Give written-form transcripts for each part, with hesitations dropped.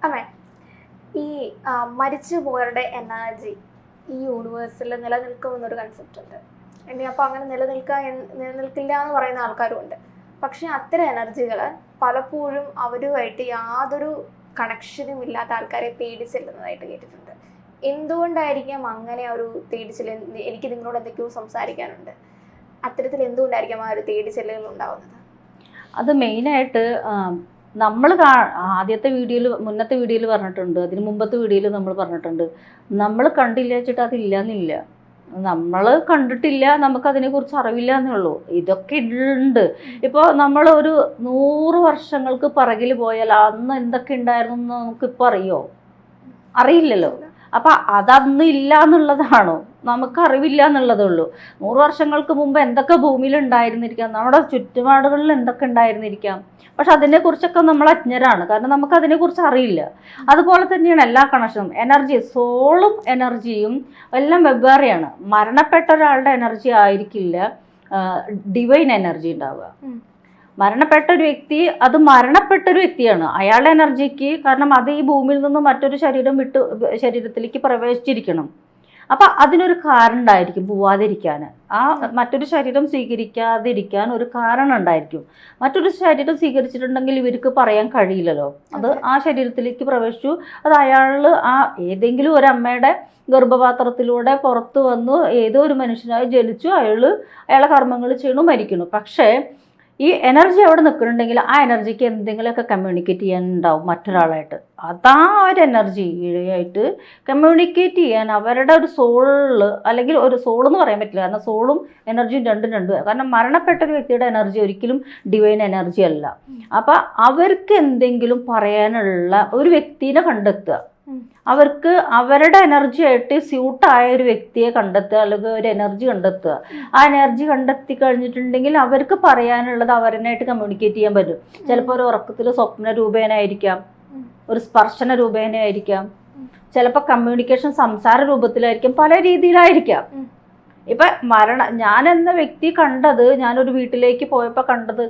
അതെ, ഈ മരിച്ചു പോയവരുടെ എനർജി ഈ യൂണിവേഴ്സിൽ നിലനിൽക്കുമെന്നൊരു കൺസെപ്റ്റ് ഉണ്ട്. ഇനി അപ്പോൾ അങ്ങനെ നിലനിൽക്കില്ല എന്ന് പറയുന്ന ആൾക്കാരും ഉണ്ട്. പക്ഷെ അത്തരം എനർജികൾ പലപ്പോഴും അവരുമായിട്ട് യാതൊരു കണക്ഷനും ഇല്ലാത്ത ആൾക്കാരെ തേടി ചെല്ലുന്നതായിട്ട് കേട്ടിട്ടുണ്ട്. എന്തുകൊണ്ടായിരിക്കാം അങ്ങനെ ഒരു തേടി ചെല്ലുന്നത്? എനിക്ക് നിങ്ങളോട് എന്തൊക്കെയോ സംസാരിക്കാനുണ്ട്. അത്തരത്തിൽ എന്തുകൊണ്ടായിരിക്കും ആ ഒരു തേടി ചെല്ലുകൾ ഉണ്ടാവുന്നത്? അത് മെയിനായിട്ട് നമ്മൾ ആദ്യത്തെ വീഡിയോയിൽ, മുന്നത്തെ വീഡിയോയിൽ പറഞ്ഞിട്ടുണ്ട്, അതിന് മുമ്പത്തെ വീഡിയോയിൽ നമ്മൾ പറഞ്ഞിട്ടുണ്ട്, നമ്മൾ കണ്ടില്ല വെച്ചിട്ട് അതില്ലെന്നില്ല. നമ്മൾ കണ്ടിട്ടില്ല, നമുക്കതിനെക്കുറിച്ച് അറിവില്ല എന്നേ ഉള്ളൂ. ഇതൊക്കെ ഉണ്ട്. ഇപ്പോൾ നമ്മൾ ഒരു 100 വർഷങ്ങൾക്ക് പിറകിൽ പോയാൽ അന്ന് എന്തൊക്കെ ഉണ്ടായിരുന്നു എന്ന് നമുക്കിപ്പോൾ അറിയില്ലല്ലോ. അപ്പം അതന്ന് ഇല്ല എന്നുള്ളതാണോ? നമുക്ക് അറിവില്ല എന്നുള്ളതേ ഉള്ളൂ. 100 വർഷങ്ങൾക്ക് മുമ്പ് എന്തൊക്കെ ഭൂമിയിൽ ഉണ്ടായിരുന്നിരിക്കാം, നമ്മുടെ ചുറ്റുപാടുകളിൽ എന്തൊക്കെ ഉണ്ടായിരുന്നിരിക്കാം. പക്ഷെ അതിനെക്കുറിച്ചൊക്കെ നമ്മൾ അജ്ഞരാണ്, കാരണം നമുക്കതിനെക്കുറിച്ച് അറിയില്ല. അതുപോലെ തന്നെയാണ് എല്ലാ കണക്ഷനും. എനർജി, സോളും എനർജിയും എല്ലാം വെവ്വേറെയാണ്. മരണപ്പെട്ട ഒരാളുടെ എനർജി ആയിരിക്കില്ല ഡിവൈൻ എനർജി ഉണ്ടാവുക. മരണപ്പെട്ട ഒരു വ്യക്തി, അത് മരണപ്പെട്ട ഒരു വ്യക്തിയാണ്. അയാളുടെ എനർജിക്ക്, കാരണം അത് ഈ ഭൂമിയിൽ നിന്ന് മറ്റൊരു ശരീരത്തിലേക്ക് പ്രവേശിച്ചിരിക്കണം. അപ്പം അതിനൊരു കാരണം ഉണ്ടായിരിക്കും പോവാതിരിക്കാൻ. ആ മറ്റൊരു ശരീരം സ്വീകരിക്കാതിരിക്കാൻ ഒരു കാരണം ഉണ്ടായിരിക്കും. മറ്റൊരു ശരീരം സ്വീകരിച്ചിട്ടുണ്ടെങ്കിൽ ഇവർക്ക് പറയാൻ കഴിയില്ലല്ലോ. അത് ആ ശരീരത്തിലേക്ക് പ്രവേശിച്ചു, അത് അയാൾ ആ ഏതെങ്കിലും ഒരു അമ്മയുടെ ഗർഭപാത്രത്തിലൂടെ പുറത്തു വന്നു ഏതോ ഒരു മനുഷ്യനായി ജനിച്ചു, അയാളെ കർമ്മങ്ങൾ ചെയ്യണു, മരിക്കണു. പക്ഷേ ഈ എനർജി അവിടെ നിൽക്കുന്നുണ്ടെങ്കിൽ ആ എനർജിക്ക് എന്തെങ്കിലുമൊക്കെ കമ്മ്യൂണിക്കേറ്റ് ചെയ്യാനുണ്ടാവും മറ്റൊരാളായിട്ട്. അതാ ഒരു എനർജിയായിട്ട് കമ്മ്യൂണിക്കേറ്റ് ചെയ്യാൻ അവരുടെ ഒരു സോളിൽ, അല്ലെങ്കിൽ ഒരു സോളെന്ന് പറയാൻ പറ്റില്ല, കാരണം സോളും എനർജിയും രണ്ടും. കാരണം മരണപ്പെട്ട ഒരു വ്യക്തിയുടെ എനർജി ഒരിക്കലും ഡിവൈൻ എനർജി അല്ല. അപ്പം അവർക്ക് എന്തെങ്കിലും പറയാനുള്ള ഒരു വ്യക്തിനെ കണ്ടെത്തുക, അവർക്ക് അവരുടെ എനർജി ആയിട്ട് സ്യൂട്ടായ ഒരു വ്യക്തിയെ കണ്ടെത്തുക, അല്ലെങ്കിൽ ഒരു എനർജി കണ്ടെത്തുക. ആ എനർജി കണ്ടെത്തി കഴിഞ്ഞിട്ടുണ്ടെങ്കിൽ അവർക്ക് പറയാനുള്ളത് അവരെന്നായിട്ട് കമ്മ്യൂണിക്കേറ്റ് ചെയ്യാൻ പറ്റും. ചിലപ്പോൾ ഒരു ഉറക്കത്തിൽ സ്വപ്ന രൂപേണായിരിക്കാം, ഒരു സ്പർശന രൂപേണയായിരിക്കാം, ചിലപ്പോൾ കമ്മ്യൂണിക്കേഷൻ സംസാര രൂപത്തിലായിരിക്കും, പല രീതിയിലായിരിക്കാം. ഇപ്പം ഞാനെന്ന വ്യക്തി കണ്ടത്, ഞാനൊരു വീട്ടിലേക്ക് പോയപ്പോൾ കണ്ടത്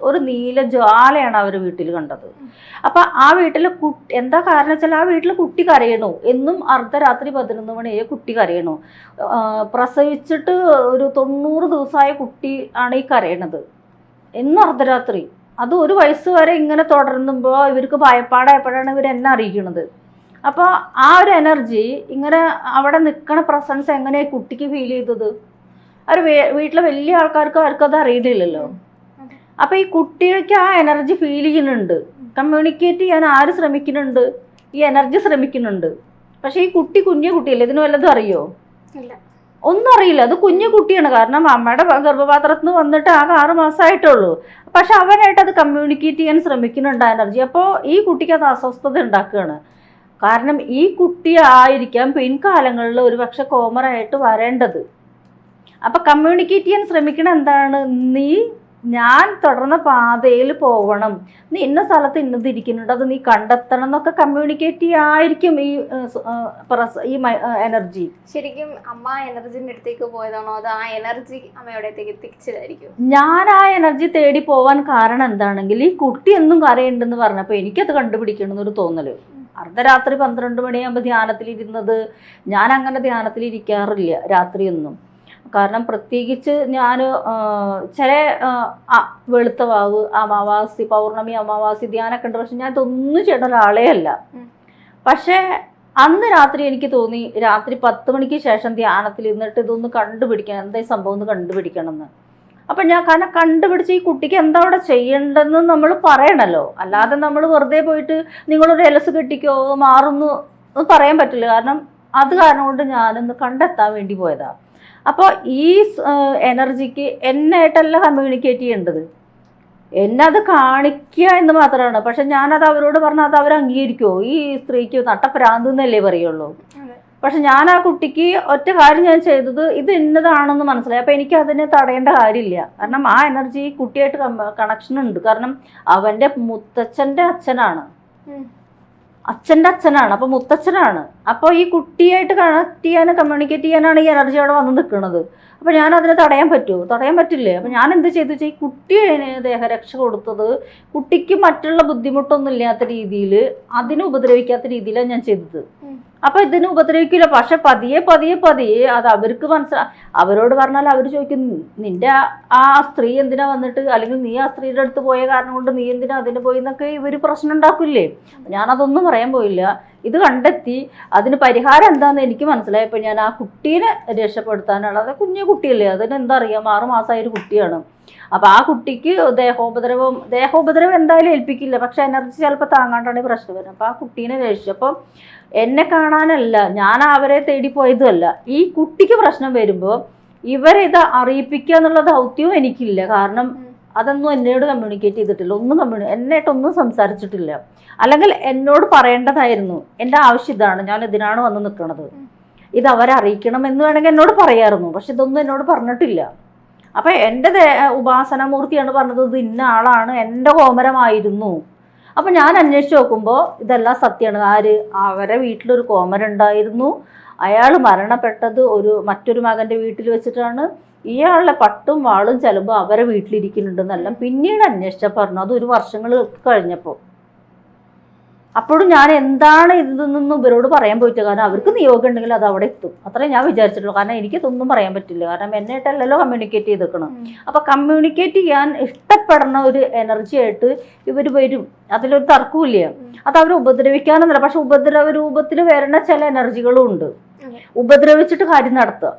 ഒരു നീല ജ്വാലയാണ് അവർ വീട്ടിൽ കണ്ടത്. അപ്പം ആ വീട്ടിൽ എന്താ കാരണം വെച്ചാൽ ആ വീട്ടിൽ കുട്ടി കരയണു. എന്നും അർദ്ധരാത്രി 11 മണിയെ കുട്ടി കരയണു. പ്രസവിച്ചിട്ട് ഒരു 90 ദിവസമായ കുട്ടി ആണ് ഈ കരയണത്, എന്നും അർദ്ധരാത്രി. അത് ഒരു വയസ്സ് വരെ ഇങ്ങനെ തുടർന്നുമ്പോൾ ഇവർക്ക് ഭയപ്പാടായപ്പോഴാണ് ഇവർ എന്നെ അറിയിക്കുന്നത്. അപ്പോൾ ആ ഒരു എനർജി ഇങ്ങനെ അവിടെ നിൽക്കണ പ്രസൻസ് എങ്ങനെയാണ് കുട്ടിക്ക് ഫീൽ ചെയ്തത്? അവർ വീട്ടിലെ വലിയ ആൾക്കാർക്ക് അവർക്കത് അറിയില്ലല്ലോ. അപ്പോൾ ഈ കുട്ടികൾക്ക് ആ എനർജി ഫീൽ ചെയ്യുന്നുണ്ട്. കമ്മ്യൂണിക്കേറ്റ് ചെയ്യാൻ ആര് ശ്രമിക്കുന്നുണ്ട്? ഈ എനർജി ശ്രമിക്കുന്നുണ്ട്. പക്ഷേ ഈ കുഞ്ഞു കുട്ടിയല്ലേ, ഇതിന് വല്ലതും അറിയോ? ഒന്നും അറിയില്ല. അത് കുഞ്ഞു കുട്ടിയാണ്, കാരണം അമ്മയുടെ ഗർഭപാത്രത്തിൽ നിന്ന് വന്നിട്ട് ആകെ 6 മാസമായിട്ടുള്ളൂ. പക്ഷെ അവനായിട്ട് അത് കമ്മ്യൂണിക്കേറ്റ് ചെയ്യാൻ ശ്രമിക്കുന്നുണ്ട് എനർജി. അപ്പോൾ ഈ കുട്ടിക്ക് അത് അസ്വസ്ഥത ഉണ്ടാക്കുകയാണ്. കാരണം ഈ കുട്ടി ആയിരിക്കാം പിൻകാലങ്ങളിൽ ഒരു പക്ഷെ കോമറായിട്ട് വരേണ്ടത്. അപ്പം കമ്മ്യൂണിക്കേറ്റ് ചെയ്യാൻ ശ്രമിക്കണം എന്താണ്? ഞാൻ തുടർന്ന പാതയിൽ പോകണം, നീ ഇന്ന സ്ഥലത്ത് ഇന്നതിരിക്കുന്നുണ്ട്, അത് നീ കണ്ടെത്തണം എന്നൊക്കെ കമ്മ്യൂണിക്കേറ്റ് ചെയ്യായിരിക്കും ഈ എനർജി. ശരിക്കും അമ്മ എനർജിന്റെ അടുത്തേക്ക് പോയതാണോ, അത് ആ എനർജി അമ്മയുടെ അടുത്തേക്ക് എത്തിച്ചതായിരിക്കും? ഞാൻ ആ എനർജി തേടി പോവാൻ കാരണം എന്താണെങ്കിൽ, ഈ കുട്ടി എന്നും കരയുണ്ടെന്ന് പറഞ്ഞപ്പോൾ എനിക്കത് കണ്ടുപിടിക്കണമെന്നൊരു തോന്നല്. അർദ്ധരാത്രി 12 മണിയാകുമ്പോൾ ധ്യാനത്തിലിരുന്നത്, ഞാൻ അങ്ങനെ ധ്യാനത്തിലിരിക്കാറില്ല രാത്രിയൊന്നും. കാരണം പ്രത്യേകിച്ച് ഞാൻ ചില വെളുത്ത വാവ്, അമാവാസി, പൗർണമി, അമാവാസി ധ്യാനമൊക്കെ ഉണ്ട്. പക്ഷെ ഞാൻ ഇതൊന്നും ചെയ്യേണ്ട ഒരാളേ അല്ല. പക്ഷേ അന്ന് രാത്രി എനിക്ക് തോന്നി, രാത്രി 10 മണിക്ക് ശേഷം ധ്യാനത്തിൽ ഇരുന്നിട്ട് ഇതൊന്ന് കണ്ടുപിടിക്കണം, എന്താ ഈ സംഭവം ഒന്ന് കണ്ടുപിടിക്കണം എന്ന്. അപ്പം ഞാൻ കാരണം കണ്ടുപിടിച്ച് ഈ കുട്ടിക്ക് എന്താ അവിടെ ചെയ്യേണ്ടതെന്ന് നമ്മൾ പറയണല്ലോ. അല്ലാതെ നമ്മൾ വെറുതെ പോയിട്ട് നിങ്ങളൊരു എലസ് കെട്ടിക്കോ മാറുന്നു പറയാൻ പറ്റില്ല. കാരണം അത് കാരണം കൊണ്ട് ഞാനൊന്ന് കണ്ടെത്താൻ വേണ്ടി പോയതാണ്. അപ്പോൾ ഈ എനർജിക്ക് എന്നായിട്ടല്ല കമ്മ്യൂണിക്കേറ്റ് ചെയ്യേണ്ടത്, എന്നെ അത് കാണിക്കുക എന്ന് മാത്രമാണ്. പക്ഷെ ഞാനത് അവരോട് പറഞ്ഞാൽ അത് അവർ അംഗീകരിക്കുമോ? ഈ സ്ത്രീക്ക് നട്ടപ്രാന്ത് എന്നല്ലേ പറയുള്ളൂ. പക്ഷെ ഞാൻ ആ കുട്ടിക്ക് ഒറ്റ കാര്യം ഞാൻ ചെയ്തത്, ഇത് ഇന്നതാണെന്ന് മനസ്സിലായി. അപ്പം എനിക്ക് അതിനെ തടയേണ്ട കാര്യമില്ല. കാരണം ആ എനർജി കുട്ടിയായിട്ട് കണക്ഷൻ ഉണ്ട്. കാരണം അവൻ്റെ മുത്തച്ഛൻ്റെ അച്ഛനാണ് അച്ഛൻ്റെ അച്ഛനാണ്, അപ്പോൾ മുത്തച്ഛനാണ്. അപ്പോൾ ഈ കുട്ടിയായിട്ട് കണക്ട് ചെയ്യാൻ കമ്മ്യൂണിക്കേറ്റ് ചെയ്യാനാണ് ഈ എനർജി അവിടെ വന്ന് നിൽക്കുന്നത്. അപ്പോൾ ഞാൻ അതിനെ തടയാൻ പറ്റുമോ? തടയാൻ പറ്റില്ലേ. അപ്പോൾ ഞാൻ എന്ത് ചെയ്തു വെച്ചാൽ ഈ കുട്ടിയെ ദേഹരക്ഷ കൊടുത്തത് കുട്ടിക്ക് മറ്റുള്ള ബുദ്ധിമുട്ടൊന്നും ഇല്ലാത്ത രീതിയിൽ, അതിനെ ഉപദ്രവിക്കാത്ത രീതിയിലാണ് ഞാൻ ചെയ്തത്. അപ്പോൾ ഇതിന് ഉപദ്രവിക്കില്ല. പക്ഷെ പതിയെ പതിയെ പതിയെ അത് അവർക്ക് അവരോട് പറഞ്ഞാൽ അവർ ചോദിക്കും, നിന്റെ ആ സ്ത്രീ എന്തിനാ വന്നിട്ട്, അല്ലെങ്കിൽ നീ ആ സ്ത്രീയുടെ അടുത്ത് പോയ കാരണം കൊണ്ട് നീ എന്തിനാ അതിന് പോയി എന്നൊക്കെ ഇവർ പ്രശ്നം ഉണ്ടാക്കില്ലേ. ഞാനതൊന്നും പറയാൻ പോയില്ല. ഇത് കണ്ടെത്തി അതിന് പരിഹാരം എന്താണെന്ന് എനിക്ക് മനസ്സിലായപ്പോൾ ഞാൻ ആ കുട്ടീനെ രക്ഷപ്പെടുത്താനാണ്. അത് കുഞ്ഞു കുട്ടിയല്ലേ, അതിനെന്താ അറിയാം, 6 മാസമായ ഒരു കുട്ടിയാണ്. അപ്പോൾ ആ കുട്ടിക്ക് ദേഹോപദ്രവം എന്തായാലും ഏൽപ്പിക്കില്ല, പക്ഷെ എനർജി ചിലപ്പോൾ താങ്ങാണ്ടാണ് പ്രശ്നം വരുന്നത്. അപ്പോൾ ആ കുട്ടീനെ രക്ഷിച്ചപ്പോൾ എന്നെ കാണാനല്ല, ഞാൻ അവരെ തേടി പോയതുമല്ല, ഈ കുട്ടിക്ക് പ്രശ്നം വരുമ്പോൾ ഇവരെ ഇത് അറിയിപ്പിക്കുക എന്നുള്ള ദൗത്യവും എനിക്കില്ല. കാരണം അതൊന്നും എന്നോട് കമ്മ്യൂണിക്കേറ്റ് ചെയ്തിട്ടില്ല, എന്നായിട്ടൊന്നും സംസാരിച്ചിട്ടില്ല. അല്ലെങ്കിൽ എന്നോട് പറയേണ്ടതായിരുന്നു, എൻ്റെ ആവശ്യം ഇതാണ്, ഞാൻ ഇതിനാണ് വന്ന് നിൽക്കുന്നത്, ഇത് അവരെ അറിയിക്കണം എന്ന് വേണമെങ്കിൽ എന്നോട് പറയാമായിരുന്നു. പക്ഷെ ഇതൊന്നും എന്നോട് പറഞ്ഞിട്ടില്ല. അപ്പം എൻ്റെ ഉപാസനാമൂർത്തിയാണ് പറഞ്ഞത്, ഇത് ഇന്ന ആളാണ്, എൻ്റെ കോമരമായിരുന്നു. അപ്പം ഞാൻ അന്വേഷിച്ച് നോക്കുമ്പോൾ ഇതെല്ലാം സത്യമാണ്. അവരെ വീട്ടിലൊരു കോമരുണ്ടായിരുന്നു, അയാൾ മരണപ്പെട്ടത് മറ്റൊരു മകൻ്റെ വീട്ടിൽ വെച്ചിട്ടാണ്. ഇയാളുടെ പട്ടും വാളും ചിലപ്പോൾ അവരെ വീട്ടിലിരിക്കുന്നുണ്ടെന്നെല്ലാം പിന്നീട് അന്വേഷിച്ചാൽ പറഞ്ഞു. അത് 1 വർഷങ്ങൾ കഴിഞ്ഞപ്പോൾ. അപ്പോഴും ഞാൻ എന്താണ് ഇതൊന്നും ഇവരോട് പറയാൻ പോയിട്ട്, കാരണം അവർക്ക് നിയോഗം ഉണ്ടെങ്കിൽ അത് അവിടെ എത്തും, അത്രേ ഞാൻ വിചാരിച്ചിട്ടുള്ളൂ. കാരണം എനിക്കിതൊന്നും പറയാൻ പറ്റില്ല, കാരണം എന്നായിട്ടല്ലല്ലോ കമ്മ്യൂണിക്കേറ്റ് ചെയ്തേക്കണം. അപ്പം കമ്മ്യൂണിക്കേറ്റ് ചെയ്യാൻ ഇഷ്ടപ്പെടുന്ന ഒരു എനർജി ആയിട്ട് ഇവർ വരും, അതിലൊരു തർക്കമില്ല. അത് അവർ ഉപദ്രവിക്കാനൊന്നുമില്ല. പക്ഷെ ഉപദ്രവ രൂപത്തിൽ വരുന്ന ചില എനർജികളും ഉണ്ട്, ഉപദ്രവിച്ചിട്ട് കാര്യം നടത്തുക.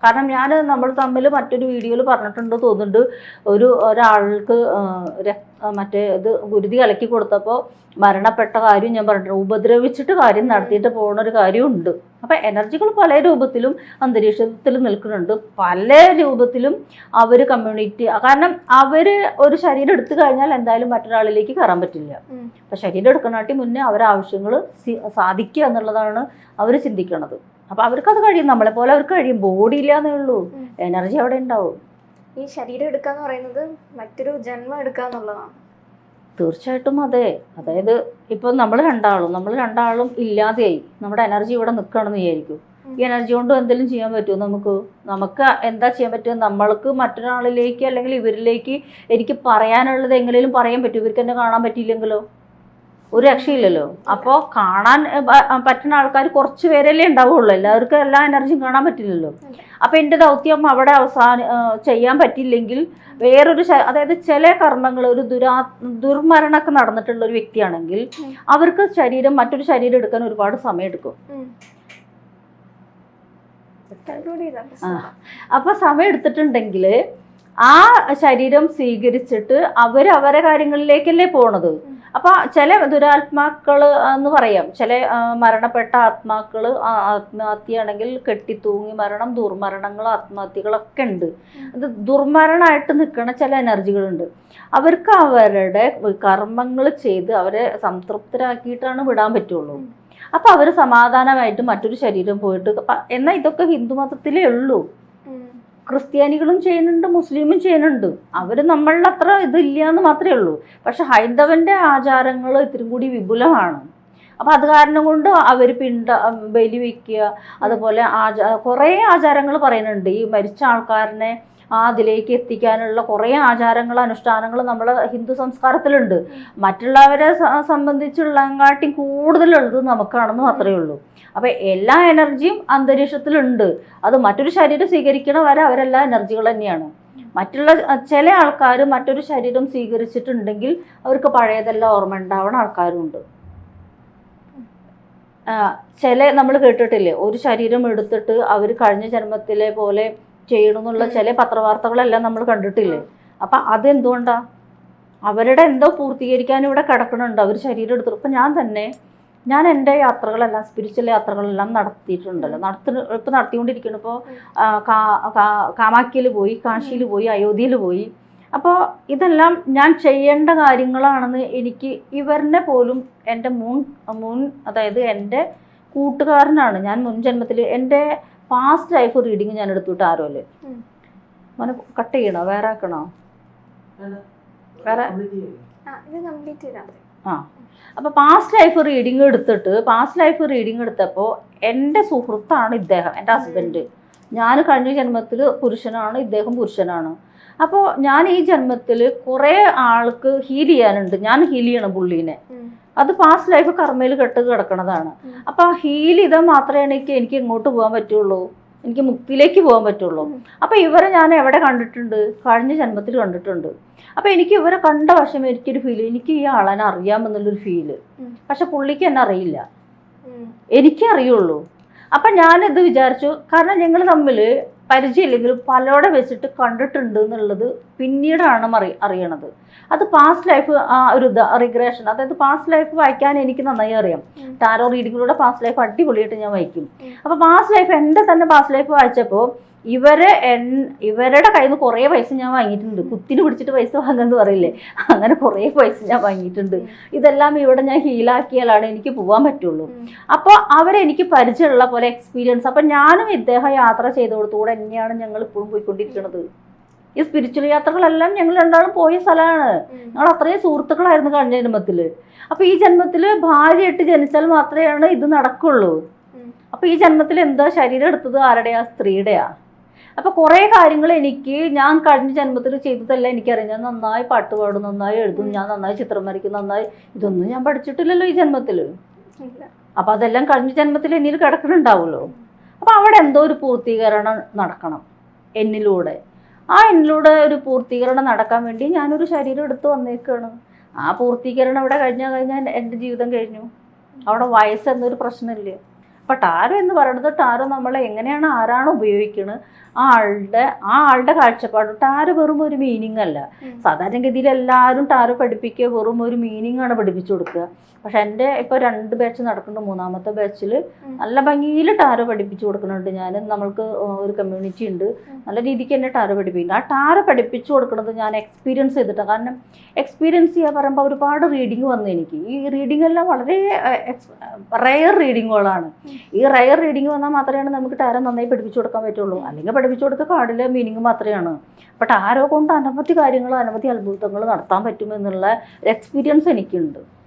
കാരണം നമ്മൾ തമ്മിൽ മറ്റൊരു വീഡിയോയിൽ പറഞ്ഞിട്ടുണ്ട് തോന്നുന്നുണ്ട്, ഒരാൾക്ക് ഗുരുതി കലക്കി കൊടുത്തപ്പോൾ മരണപ്പെട്ട കാര്യം ഞാൻ പറഞ്ഞിട്ടുണ്ട്. ഉപദ്രവിച്ചിട്ട് കാര്യം നടത്തിയിട്ട് പോകുന്ന ഒരു കാര്യമുണ്ട്. അപ്പം എനർജികൾ പല രൂപത്തിലും അന്തരീക്ഷത്തിൽ നിൽക്കുന്നുണ്ട്, പല രൂപത്തിലും അവർ കമ്മ്യൂണിറ്റി. കാരണം അവർ ഒരു ശരീരം എടുത്തു കഴിഞ്ഞാൽ എന്തായാലും മറ്റൊരാളിലേക്ക് കയറാൻ പറ്റില്ല. അപ്പം ശരീരം എടുക്കണാട്ടി മുന്നേ അവരെ ആവശ്യങ്ങൾ സാധിക്കുക എന്നുള്ളതാണ് അവർ ചിന്തിക്കണത്. അപ്പം അവർക്കത് കഴിയും, നമ്മളെ പോലെ അവർക്ക് കഴിയും. ബോഡി ഇല്ലാന്നേ ഉള്ളൂ, എനർജി അവിടെ ഉണ്ടാവും. ഈ ശരീരം എടുക്കാന്ന് പറയുന്നത് മറ്റൊരു ജന്മം എടുക്കാന്നുള്ളതാണ്. തീർച്ചയായിട്ടും അതെ. അതായത് ഇപ്പം നമ്മൾ രണ്ടാളും ഇല്ലാതെയായി, നമ്മുടെ എനർജി ഇവിടെ നിൽക്കണമെന്ന് വിചാരിക്കും. ഈ എനർജി കൊണ്ട് എന്തെങ്കിലും ചെയ്യാൻ പറ്റുമോ? നമുക്ക് എന്താ ചെയ്യാൻ പറ്റുക? നമ്മൾക്ക് മറ്റൊരാളിലേക്ക് അല്ലെങ്കിൽ ഇവരിലേക്ക് എനിക്ക് പറയാനുള്ളത് എങ്ങനെയും പറയാൻ പറ്റും. ഇവർക്ക് എന്നെ കാണാൻ പറ്റിയില്ലെങ്കിലോ ഒരു രക്ഷയില്ലല്ലോ. അപ്പോൾ കാണാൻ പറ്റുന്ന ആൾക്കാർ കുറച്ച് പേരല്ലേ ഉണ്ടാവുള്ളൂ, എല്ലാവർക്കും എല്ലാ എനർജിയും കാണാൻ പറ്റില്ലല്ലോ. അപ്പോൾ എൻ്റെ ദൗത്യം അവിടെ ചെയ്യാൻ പറ്റില്ലെങ്കിൽ വേറൊരു അതായത് ചില കർമ്മങ്ങൾ, ഒരു ദുർമരണമൊക്കെ നടന്നിട്ടുള്ള ഒരു വ്യക്തിയാണെങ്കിൽ അവർക്ക് മറ്റൊരു ശരീരം എടുക്കാൻ ഒരുപാട് സമയം എടുക്കും. അപ്പോൾ സമയം എടുത്തിട്ടുണ്ടെങ്കിൽ ആ ശരീരം സ്വീകരിച്ചിട്ട് അവരെ കാര്യങ്ങളിലേക്കല്ലേ പോണത്. അപ്പോൾ ചില ദുരാത്മാക്കൾ എന്ന് പറയാം, ചില മരണപ്പെട്ട ആത്മാക്കൾ ആത്മഹത്യയാണെങ്കിൽ കെട്ടിത്തൂങ്ങി മരണം, ദുർമരണങ്ങൾ, ആത്മഹത്യകളൊക്കെ ഉണ്ട്. അത് ദുർമരണമായിട്ട് നിൽക്കുന്ന ചില എനർജികളുണ്ട്. അവർക്ക് അവരുടെ കർമ്മങ്ങൾ ചെയ്ത് അവരെ സംതൃപ്തരാക്കിയിട്ടാണ് വിടാൻ പറ്റുള്ളൂ. അപ്പോൾ അവർ സമാധാനമായിട്ട് മറ്റൊരു ശരീരം പോയിട്ട്, എന്നാൽ ഇതൊക്കെ ഹിന്ദു മതത്തിലേ ഉള്ളൂ. ക്രിസ്ത്യാനികളും ചെയ്യുന്നുണ്ട്, മുസ്ലിമും ചെയ്യുന്നുണ്ട്. അവർ നമ്മളിൽ അത്ര ഇതില്ല എന്ന് മാത്രമേ ഉള്ളൂ. പക്ഷെ ഹൈന്ദവൻ്റെ ആചാരങ്ങൾ ഇത്തിരി കൂടി വിപുലമാണ്. അപ്പോൾ അത് കാരണം കൊണ്ട് അവർ ബലി വയ്ക്കുക, അതുപോലെ കുറേ ആചാരങ്ങൾ പറയുന്നുണ്ട്. ഈ മരിച്ച ആൾക്കാരനെ അതിലേക്ക് എത്തിക്കാനുള്ള കുറേ ആചാരങ്ങൾ, അനുഷ്ഠാനങ്ങൾ നമ്മളെ ഹിന്ദു സംസ്കാരത്തിലുണ്ട്. മറ്റുള്ളവരെ സംബന്ധിച്ചുള്ളങ്ങാട്ടി കൂടുതലുള്ളത് നമുക്കാണെന്ന് മാത്രമേ ഉള്ളൂ. അപ്പോൾ എല്ലാ എനർജിയും അന്തരീക്ഷത്തിലുണ്ട്. അത് മറ്റൊരു ശരീരം സ്വീകരിക്കണ വരെ അവരെല്ലാ എനർജികൾ തന്നെയാണ്. ചില ആൾക്കാർ മറ്റൊരു ശരീരം സ്വീകരിച്ചിട്ടുണ്ടെങ്കിൽ അവർക്ക് പഴയതെല്ലാം ഓർമ്മ ഉണ്ടാവുന്ന ആൾക്കാരുണ്ട്. നമ്മൾ കേട്ടിട്ടില്ലേ, ഒരു ശരീരം എടുത്തിട്ട് അവർ കഴിഞ്ഞ ജന്മത്തിലെ പോലെ ചെയ്യണമെന്നുള്ള ചില പത്രവാർത്തകളെല്ലാം നമ്മൾ കണ്ടിട്ടില്ലേ. അപ്പം അതെന്തുകൊണ്ടാണ്? അവരുടെ എന്തോ പൂർത്തീകരിക്കാൻ ഇവിടെ കിടക്കണുണ്ട്. അവർ ശരീരം എടുത്തു. ഇപ്പം ഞാൻ എൻ്റെ യാത്രകളെല്ലാം, സ്പിരിച്വൽ യാത്രകളെല്ലാം നടത്തിയിട്ടുണ്ടല്ലോ, ഇപ്പം നടത്തിക്കൊണ്ടിരിക്കുന്നു. ഇപ്പോൾ കാമാഖ്യയിൽ പോയി, കാശിയിൽ പോയി, അയോധ്യയിൽ പോയി. അപ്പോൾ ഇതെല്ലാം ഞാൻ ചെയ്യേണ്ട കാര്യങ്ങളാണെന്ന് എനിക്ക് ഇവരുടെ പോലും എൻ്റെ അതായത് എൻ്റെ കൂട്ടുകാരനാണ്. ഞാൻ മുൻ ജന്മത്തിൽ എൻ്റെ പാസ്റ്റ് ലൈഫ് റീഡിങ് ഞാൻ എടുത്തിട്ട് ആരോല്ലേ മോനെ കട്ട് ചെയ്യണോ, വേറെ ആക്കണോ? വേറെ ആ അപ്പോൾ പാസ്റ്റ് ലൈഫ് റീഡിങ് എടുത്തപ്പോൾ എൻ്റെ സുഹൃത്താണ് ഇദ്ദേഹം, എൻ്റെ ഹസ്ബൻഡ്. ഞാൻ കഴിഞ്ഞ ജന്മത്തിൽ പുരുഷനാണ്, ഇദ്ദേഹം പുരുഷനാണ്. അപ്പോൾ ഞാൻ ഈ ജന്മത്തിൽ കുറേ ആൾക്ക് ഹീൽ ചെയ്യാനുണ്ട്. ഞാൻ ഹീൽ ചെയ്യണം പുള്ളീനെ. അത് പാസ്റ്റ് ലൈഫ് കർമ്മയിൽ കെട്ട് കിടക്കണതാണ്. അപ്പോൾ ആ ഹീൽ ചെയ്താൽ മാത്രമേ എനിക്ക് ഇങ്ങോട്ട് പോകാൻ പറ്റുള്ളൂ, എനിക്ക് മുക്തിയിലേക്ക് പോകാൻ പറ്റുള്ളൂ. അപ്പോൾ ഇവരെ ഞാൻ എവിടെ കണ്ടിട്ടുണ്ട്? കഴിഞ്ഞ ജന്മത്തിൽ കണ്ടിട്ടുണ്ട്. അപ്പോൾ എനിക്ക് ഇവരെ കണ്ട വശം എനിക്കൊരു ഫീല്, എനിക്ക് ഈ ആളെന്നെ അറിയാമെന്നുള്ളൊരു ഫീല്. പക്ഷെ പുള്ളിക്ക് എന്നെ അറിയില്ല, എനിക്കേ അറിയുള്ളൂ. അപ്പം ഞാനിത് വിചാരിച്ചു, കാരണം ഞങ്ങൾ തമ്മിൽ പരിചയമില്ലെങ്കിലും പലരോടെ വെച്ചിട്ട് കണ്ടിട്ടുണ്ട് എന്നുള്ളത് പിന്നീടാണ് അറിയണത്. അത് പാസ്റ്റ് ലൈഫ് ആ ഒരു റിഗ്രഷൻ, അതായത് പാസ്റ്റ് ലൈഫ് വായിക്കാൻ എനിക്ക് നന്നായി അറിയാം. ടാരോ റീഡിങ്ങിലൂടെ പാസ്റ്റ് ലൈഫ് അടിപൊളിയായിട്ട് ഞാൻ വായിക്കും. അപ്പോൾ പാസ്റ്റ് ലൈഫ് എൻ്റെ തന്നെ പാസ്റ്റ് ലൈഫ് വായിച്ചപ്പോൾ ഇവരുടെ കയ്യിൽ നിന്ന് കുറേ പൈസ ഞാൻ വാങ്ങിയിട്ടുണ്ട്. കുത്തിന് പിടിച്ചിട്ട് പൈസ വാങ്ങുമെന്ന് പറയില്ലേ, അങ്ങനെ കുറേ പൈസ ഞാൻ വാങ്ങിയിട്ടുണ്ട്. ഇതെല്ലാം ഇവിടെ ഞാൻ ഹീലാക്കിയാലാണ് എനിക്ക് പോകാൻ പറ്റുള്ളൂ. അപ്പോൾ അവരെനിക്ക് പരിചയമുള്ള പോലെ എക്സ്പീരിയൻസ്. അപ്പം ഞാനും ഇദ്ദേഹം യാത്ര ചെയ്തോടത്തുകൂടെ തന്നെയാണ് ഞങ്ങൾ ഇപ്പോഴും പോയിക്കൊണ്ടിരിക്കുന്നത്. ഈ സ്പിരിച്വൽ യാത്രകളെല്ലാം ഞങ്ങൾ രണ്ടാളും പോയ സ്ഥലമാണ്. ഞങ്ങൾ അത്രയും സുഹൃത്തുക്കളായിരുന്നു കഴിഞ്ഞ ജന്മത്തിൽ. അപ്പോൾ ഈ ജന്മത്തിൽ ഭാര്യയായിട്ട് ജനിച്ചാൽ മാത്രമേ ഇത് നടക്കുള്ളൂ. അപ്പോൾ ഈ ജന്മത്തിൽ എന്താ ശരീരം എടുത്തത് ആരുടെയാ? സ്ത്രീയുടെയാ. അപ്പോൾ കുറേ കാര്യങ്ങൾ ഞാൻ കഴിഞ്ഞ ജന്മത്തിൽ ചെയ്തതല്ല എനിക്കറിയാം. ഞാൻ നന്നായി പാട്ട് പാടും, നന്നായി എഴുതും, ഞാൻ നന്നായി ചിത്രം വരയ്ക്കും, നന്നായി ഇതൊന്നും ഞാൻ പഠിച്ചിട്ടില്ലല്ലോ ഈ ജന്മത്തിൽ. അപ്പോൾ അതെല്ലാം കഴിഞ്ഞ ജന്മത്തിൽ എന്നിൽ കിടക്കുന്നുണ്ടാവുമല്ലോ. അപ്പോൾ അവിടെ എന്തോ ഒരു പൂർത്തീകരണം നടക്കണം എന്നിലൂടെ. എന്നിലൂടെ ഒരു പൂർത്തീകരണം നടക്കാൻ വേണ്ടി ഞാനൊരു ശരീരം എടുത്ത് വന്നേക്കാണ്. ആ പൂർത്തീകരണം ഇവിടെ കഴിഞ്ഞാൽ എൻ്റെ ജീവിതം കഴിഞ്ഞു. അവിടെ വയസ്സെന്നൊരു പ്രശ്നമില്ല. അപ്പം ടാരോ എന്ന് പറയുന്നത്, ടാരോ നമ്മളെ എങ്ങനെയാണ് ആരാണ് ഉപയോഗിക്കുന്നത് ആ ആളുടെ കാഴ്ചപ്പാട്. ടാരോ വെറും ഒരു മീനിങ് അല്ല. സാധാരണഗതിയിൽ എല്ലാവരും ടാരോ പഠിപ്പിക്കുക വെറും ഒരു മീനിങ് ആണ് പഠിപ്പിച്ചു കൊടുക്കുക. പക്ഷെ എൻ്റെ ഇപ്പോൾ 2 ബാച്ച് നടക്കുന്നുണ്ട്. 3ാമത്തെ ബാച്ചിൽ നല്ല ഭംഗിയിൽ ടാരോ പഠിപ്പിച്ചു കൊടുക്കുന്നുണ്ട് ഞാൻ. നമ്മൾക്ക് ഒരു കമ്മ്യൂണിറ്റി ഉണ്ട്, നല്ല രീതിക്ക് തന്നെ ടാരോ പഠിപ്പിക്കുന്നുണ്ട്. ആ ടാരോ പഠിപ്പിച്ചു കൊടുക്കുന്നത് ഞാൻ എക്സ്പീരിയൻസ് ചെയ്തിട്ടാണ്. കാരണം എക്സ്പീരിയൻസ് ചെയ്യാൻ പറയുമ്പോൾ ഒരുപാട് റീഡിങ് വന്നു എനിക്ക്. ഈ റീഡിംഗ് എല്ലാം വളരെ റെയർ റീഡിങ്ങുകളാണ്. ഈ റെയർ റീഡിങ് വന്നാൽ മാത്രമേ നമുക്ക് ടാരോ നന്നായി പഠിപ്പിച്ചു കൊടുക്കാൻ പറ്റുള്ളൂ. അല്ലെങ്കിൽ പഠിപ്പിച്ചു കൊടുത്ത കാർഡിലെ മീനിങ് മാത്രമാണ്. അപ്പോൾ ടാരോ കൊണ്ട് അനവധി കാര്യങ്ങൾ, അനവധി അത്ഭുതങ്ങൾ നടത്താൻ പറ്റുമെന്നുള്ള എക്സ്പീരിയൻസ് എനിക്കുണ്ട്.